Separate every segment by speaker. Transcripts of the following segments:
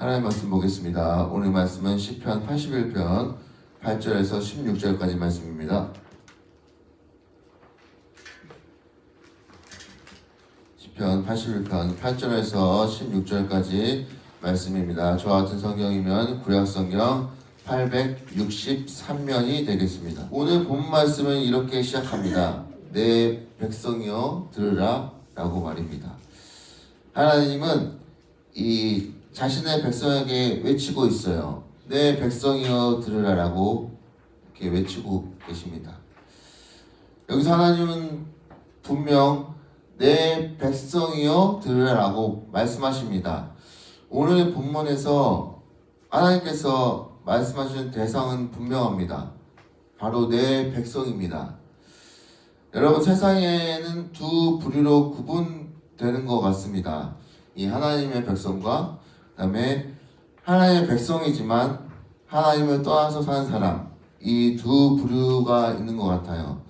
Speaker 1: 하나님 말씀 보겠습니다. 오늘 말씀은 시편 81편 8절에서 16절까지 말씀입니다. 시편 81편 8절에서 16절까지 말씀입니다. 저와 같은 성경이면 구약성경 863면이 되겠습니다. 오늘 본 말씀은 이렇게 시작합니다. 내 백성이여 들으라 라고 말입니다. 하나님은 이 자신의 백성에게 외치고 있어요. 내 백성이여 들으라 라고 이렇게 외치고 계십니다. 여기서 하나님은 분명 내 백성이여 들으라 라고 말씀하십니다. 오늘 본문에서 하나님께서 말씀하시는 대상은 분명합니다. 바로 내 백성입니다. 여러분, 세상에는 두 부류로 구분되는 것 같습니다. 이 하나님의 백성과 그 다음에 하나님의 백성이지만 하나님을 떠나서 사는 사람, 이 두 부류가 있는 것 같아요.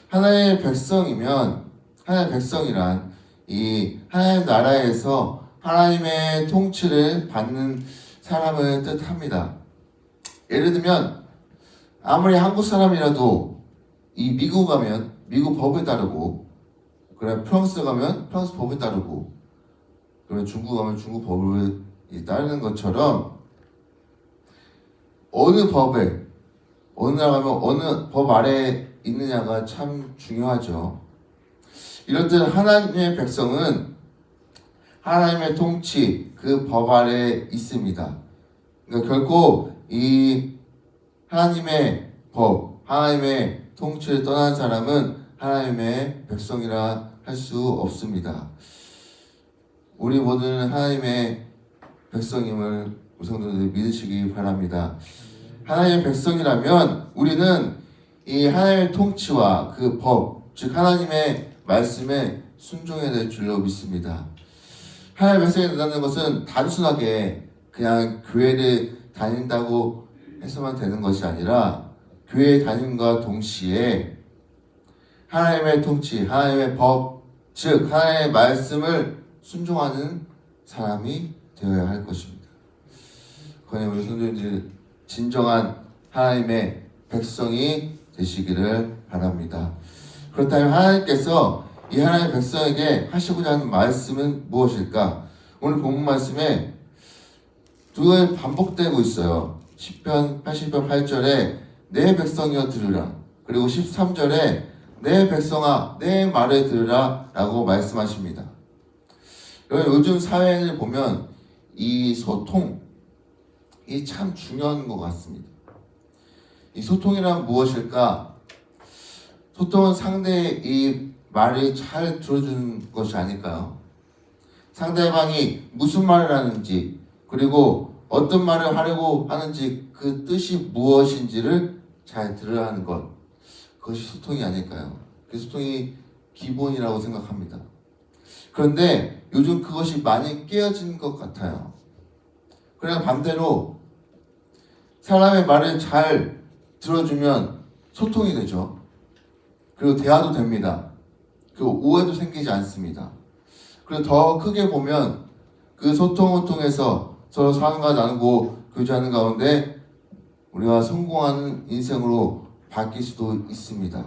Speaker 1: 하나님의 백성이면, 하나님의 백성이란 이 하나님의 나라에서 하나님의 통치를 받는 사람을 뜻합니다. 예를 들면 아무리 한국 사람이라도 이 미국 가면 미국 법에 따르고, 그래 프랑스 가면 프랑스 법에 따르고, 그러면 중국 가면 중국 법을 따르는 것처럼 어느 법에, 어느 나라 가면 어느 법 아래에 있느냐가 참 중요하죠. 이렇듯 하나님의 백성은 하나님의 통치, 그 법 아래에 있습니다. 그러니까 결코 이 하나님의 법, 하나님의 통치를 떠난 사람은 하나님의 백성이라 할 수 없습니다. 우리 모두는 하나님의 백성임을 우리 성도들 믿으시기 바랍니다. 하나님의 백성이라면 우리는 이 하나님의 통치와 그 법, 즉 하나님의 말씀에 순종해야 될 줄로 믿습니다. 하나님의 백성이 된다는 것은 단순하게 그냥 교회를 다닌다고 해서만 되는 것이 아니라, 교회 다님과 동시에 하나님의 통치, 하나님의 법, 즉 하나님의 말씀을 순종하는 사람이 되어야 할 것입니다. 그러니 우리 성도님들 진정한 하나님의 백성이 되시기를 바랍니다. 그렇다면 하나님께서 이 하나님의 백성에게 하시고자 하는 말씀은 무엇일까? 오늘 본문 말씀에 두 번 반복되고 있어요. 시편 80편 8절에 내 백성이여 들으라, 그리고 13절에 내 백성아 내 말을 들으라 라고 말씀하십니다. 요즘 사회를 보면 이 소통이 참 중요한 것 같습니다. 이 소통이란 무엇일까? 소통은 상대의 이 말을 잘 들어주는 것이 아닐까요? 상대방이 무슨 말을 하는지, 그리고 어떤 말을 하려고 하는지, 그 뜻이 무엇인지를 잘 들어야 하는 것, 그것이 소통이 아닐까요? 그 소통이 기본이라고 생각합니다. 그런데 요즘 그것이 많이 깨어진 것 같아요. 그러나 반대로 사람의 말을 잘 들어주면 소통이 되죠. 그리고 대화도 됩니다. 그리고 오해도 생기지 않습니다. 그리고 더 크게 보면 그 소통을 통해서 서로 상과 나누고 교제하는 가운데 우리가 성공하는 인생으로 바뀔 수도 있습니다.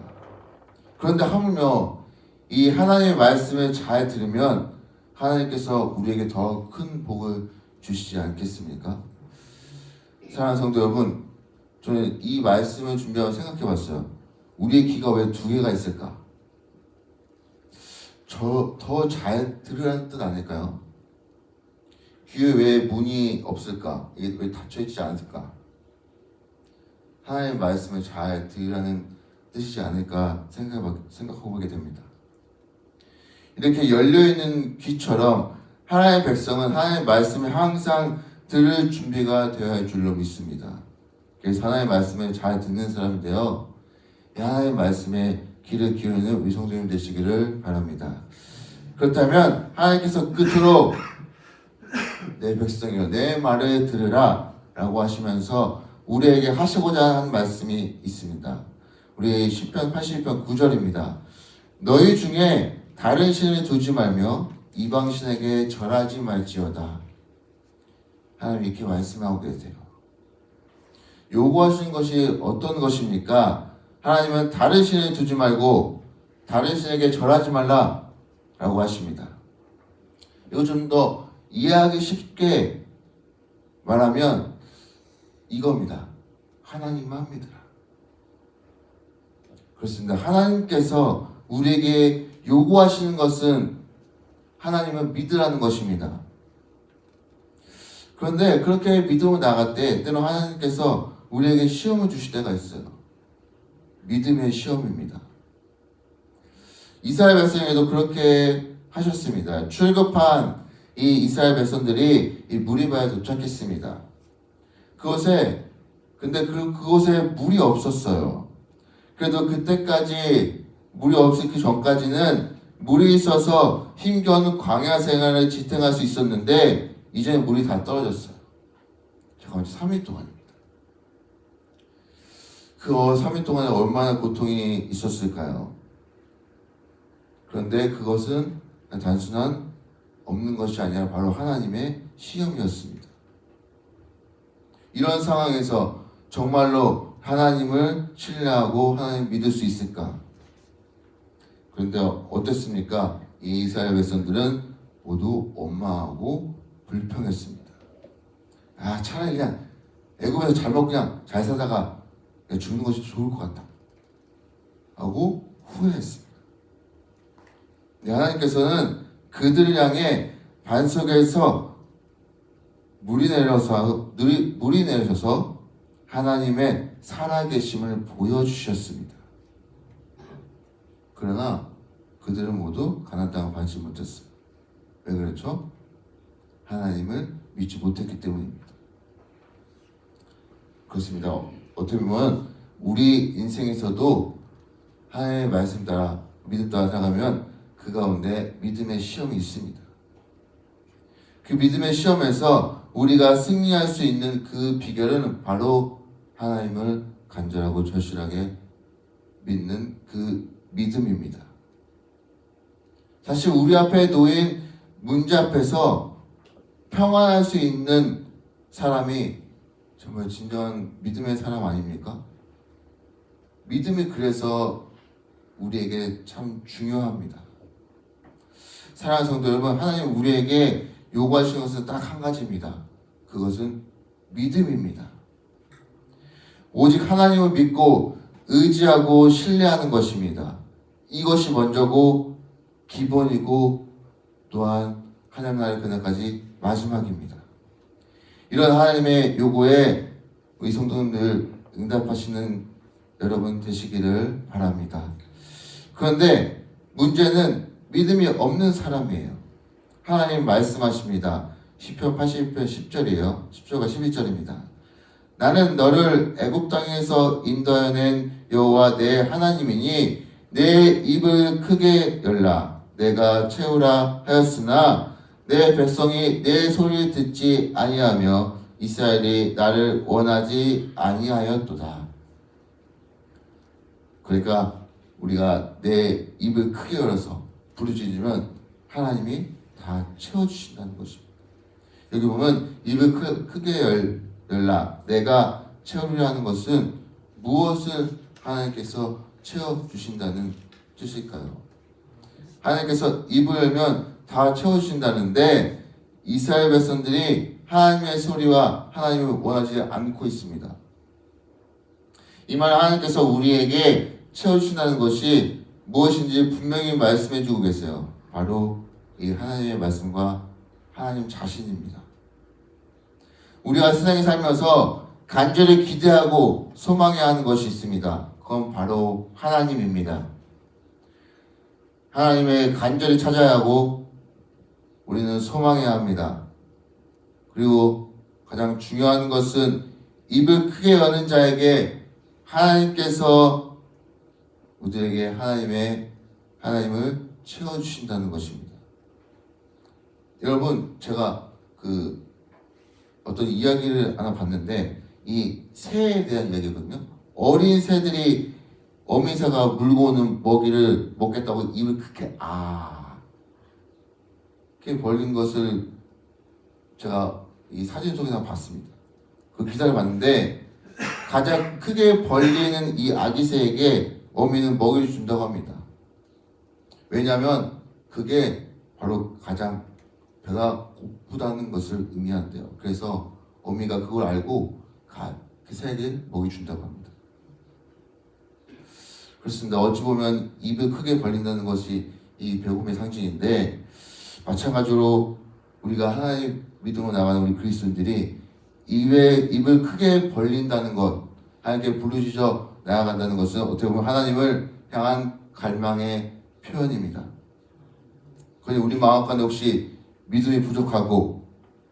Speaker 1: 그런데 하물며 이 하나님의 말씀을 잘 들으면 하나님께서 우리에게 더 큰 복을 주시지 않겠습니까? 사랑하는 성도 여러분, 저는 이 말씀을 준비하고 생각해 봤어요. 우리의 귀가 왜 두 개가 있을까? 더 잘 들으라는 뜻 아닐까요? 귀에 왜 문이 없을까? 이게 왜 닫혀있지 않을까? 하나님의 말씀을 잘 들으라는 뜻이지 않을까 생각해보게 됩니다. 이렇게 열려있는 귀처럼 하나님의 백성은 하나님의 말씀을 항상 들을 준비가 되어야 할 줄로 믿습니다. 그래서 하나님의 말씀을 잘 듣는 사람이 되어 하나님의 말씀에 귀를 기울이는 우리 성도님 되시기를 바랍니다. 그렇다면 하나님께서 끝으로 내 백성이여 내 말을 들으라 라고 하시면서 우리에게 하시고자 하는 말씀이 있습니다. 우리 시편 81편 9절입니다. 너희 중에 다른 신을 두지 말며 이방신에게 절하지 말지어다. 하나님이 이렇게 말씀하고 계세요. 요구하시는 것이 어떤 것입니까? 하나님은 다른 신을 두지 말고 다른 신에게 절하지 말라 라고 하십니다. 이거 좀 더 이해하기 쉽게 말하면 이겁니다. 하나님만 믿으라. 그렇습니다. 하나님께서 우리에게 요구하시는 것은 하나님을 믿으라는 것입니다. 그런데 그렇게 믿음으로 나갈 때 때로 하나님께서 우리에게 시험을 주실 때가 있어요. 믿음의 시험입니다. 이스라엘 백성에게도 그렇게 하셨습니다. 출급한 이 이스라엘 백성들이 이 무리바에 도착했습니다. 그곳에 물이 없었어요. 그래도 그때까지 물이 없기 전까지는 물이 있어서 힘겨운 광야 생활을 지탱할 수 있었는데 이제 물이 다 떨어졌어요. 잠깐만, 3일 동안입니다. 그 3일 동안에 얼마나 고통이 있었을까요? 그런데 그것은 단순한 없는 것이 아니라 바로 하나님의 시험이었습니다. 이런 상황에서 정말로 하나님을 신뢰하고 하나님을 믿을 수 있을까? 그런데 어땠습니까? 이 이스라엘 백성들은 모두 원망하고 불평했습니다. 차라리 그냥 애굽에서 잘 먹고 그냥 잘 살다가 죽는 것이 좋을 것 같다 하고 후회했습니다. 하나님께서는 그들을 향해 반석에서 물이 내려셔서 하나님의 살아계심을 보여주셨습니다. 그러나 그들은 모두 가나안 땅을 받지 못했어요. 왜 그렇죠? 하나님을 믿지 못했기 때문입니다. 그렇습니다. 어떻게 보면 우리 인생에서도 하나님의 말씀 따라 믿음 따라 살아가면 그 가운데 믿음의 시험이 있습니다. 그 믿음의 시험에서 우리가 승리할 수 있는 그 비결은 바로 하나님을 간절하고 절실하게 믿는 그 믿음입니다. 사실 우리 앞에 놓인 문제 앞에서 평안할 수 있는 사람이 정말 진정한 믿음의 사람 아닙니까? 믿음이 그래서 우리에게 참 중요합니다. 사랑하는 성도 여러분, 하나님 우리에게 요구하시는 것은 딱 한 가지입니다. 그것은 믿음입니다. 오직 하나님을 믿고 의지하고 신뢰하는 것입니다. 이것이 먼저고 기본이고 또한 하나님 나라의 그날까지 마지막입니다. 이런 하나님의 요구에 우리 성도님들 응답하시는 여러분 되시기를 바랍니다. 그런데 문제는 믿음이 없는 사람이에요. 하나님 말씀하십니다. 시편 80편 10절이에요. 10절과 11절입니다. 나는 너를 애굽 땅에서 인도하여 낸 여호와 내 하나님이니 내 입을 크게 열라 내가 채우라 하였으나 내 백성이 내 소리를 듣지 아니하며 이스라엘이 나를 원하지 아니하였도다. 그러니까 우리가 내 입을 크게 열어서 부르짖으면 하나님이 다 채워주신다는 것입니다. 여기 보면 입을 크게 열라 내가 채우려 하는 것은 무엇을 하나님께서 채워주신다는 뜻일까요? 하나님께서 입을 열면 다 채워주신다는데 이스라엘 백성들이 하나님의 소리와 하나님을 원하지 않고 있습니다. 이 말 하나님께서 우리에게 채워주신다는 것이 무엇인지 분명히 말씀해주고 계세요. 바로 이 하나님의 말씀과 하나님 자신입니다. 우리가 세상에 살면서 간절히 기대하고 소망해야 하는 것이 있습니다. 그건 바로 하나님입니다. 하나님의 간절히 찾아야 하고 우리는 소망해야 합니다. 그리고 가장 중요한 것은 입을 크게 여는 자에게 하나님께서 우리에게 하나님을 채워주신다는 것입니다. 여러분, 제가 어떤 이야기를 하나 봤는데 이 새에 대한 이야기거든요. 어린 새들이 어미새가 물고 오는 먹이를 먹겠다고 입을 크게 이렇게 벌린 것을 제가 이 사진 속에서 봤습니다. 그 기사를 봤는데 가장 크게 벌리는 이 아기 새에게 어미는 먹이를 준다고 합니다. 왜냐하면 그게 바로 가장 배가 고프다는 것을 의미한대요. 그래서 어미가 그걸 알고 그 새에게 먹이 준다고 합니다. 그렇습니다. 어찌 보면 입을 크게 벌린다는 것이 이 배고픔의 상징인데, 마찬가지로 우리가 하나님 믿음으로 나가는 우리 그리스도인들이 입을 크게 벌린다는 것, 하나님께 부르짖어 나아간다는 것은 어떻게 보면 하나님을 향한 갈망의 표현입니다. 그러니 우리 마음 가운데 혹시 믿음이 부족하고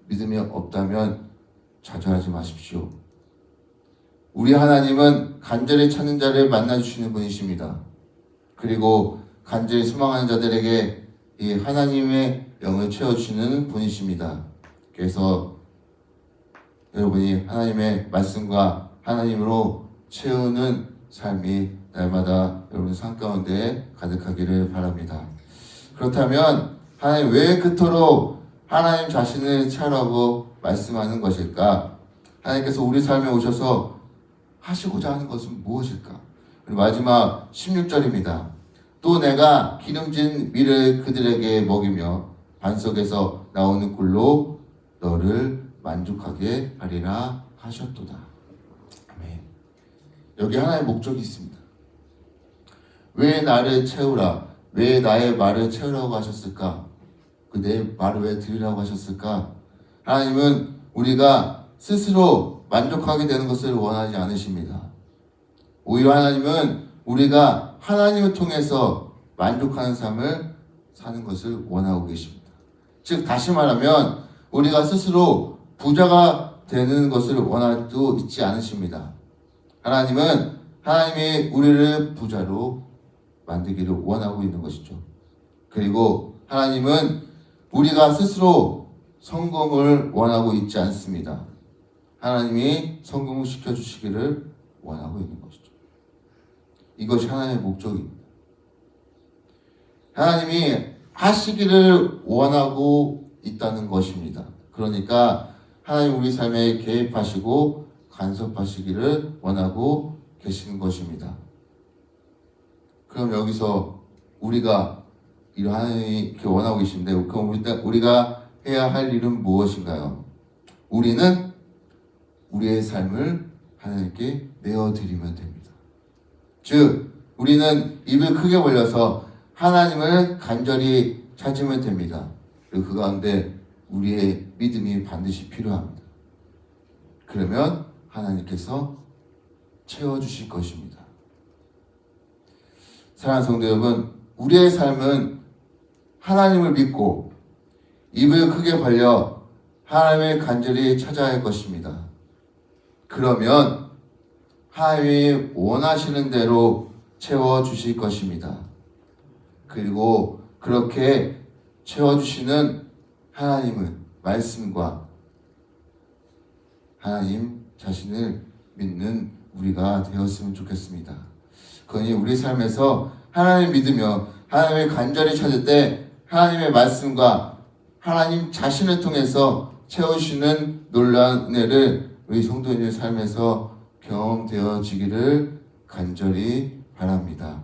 Speaker 1: 믿음이 없다면 좌절하지 마십시오. 우리 하나님은 간절히 찾는 자를 만나주시는 분이십니다. 그리고 간절히 소망하는 자들에게 이 하나님의 영을 채워주시는 분이십니다. 그래서 여러분이 하나님의 말씀과 하나님으로 채우는 삶이 날마다 여러분 삶 가운데 가득하기를 바랍니다. 그렇다면 하나님 왜 그토록 하나님 자신을 채우라고 말씀하는 것일까? 하나님께서 우리 삶에 오셔서 하시고자 하는 것은 무엇일까? 마지막 16절입니다. 또 내가 기름진 밀을 그들에게 먹이며 반석에서 나오는 꿀로 너를 만족하게 하리라 하셨도다. 아멘. 여기 하나의 목적이 있습니다. 왜 나를 채우라? 왜 나의 말을 채우라고 하셨을까? 내 말을 왜 들으라고 하셨을까? 하나님은 우리가 스스로 만족하게 되는 것을 원하지 않으십니다. 오히려 하나님은 우리가 하나님을 통해서 만족하는 삶을 사는 것을 원하고 계십니다. 즉 다시 말하면 우리가 스스로 부자가 되는 것을 원하고 있지 않으십니다. 하나님은 하나님이 우리를 부자로 만들기를 원하고 있는 것이죠. 그리고 하나님은 우리가 스스로 성공을 원하고 있지 않습니다. 하나님이 성공을 시켜주시기를 원하고 있는 것이죠. 이것이 하나님의 목적입니다. 하나님이 하시기를 원하고 있다는 것입니다. 그러니까 하나님 우리 삶에 개입하시고 간섭하시기를 원하고 계시는 것입니다. 그럼 여기서 우리가 하나님이 이렇게 원하고 계신데, 그럼 우리가 해야 할 일은 무엇인가요? 우리는 우리의 삶을 하나님께 내어드리면 됩니다. 즉 우리는 입을 크게 벌려서 하나님을 간절히 찾으면 됩니다. 그리고 그 가운데 우리의 믿음이 반드시 필요합니다. 그러면 하나님께서 채워주실 것입니다. 사랑하는 성도 여러분, 우리의 삶은 하나님을 믿고 입을 크게 벌려 하나님을 간절히 찾아야 할 것입니다. 그러면 하나님이 원하시는 대로 채워주실 것입니다. 그리고 그렇게 채워주시는 하나님은 말씀과 하나님 자신을 믿는 우리가 되었으면 좋겠습니다. 그러니 우리 삶에서 하나님을 믿으며 하나님을 간절히 찾을 때 하나님의 말씀과 하나님 자신을 통해서 채우시는 놀라운 은혜를 우리 성도님의 삶에서 경험되어지기를 간절히 바랍니다.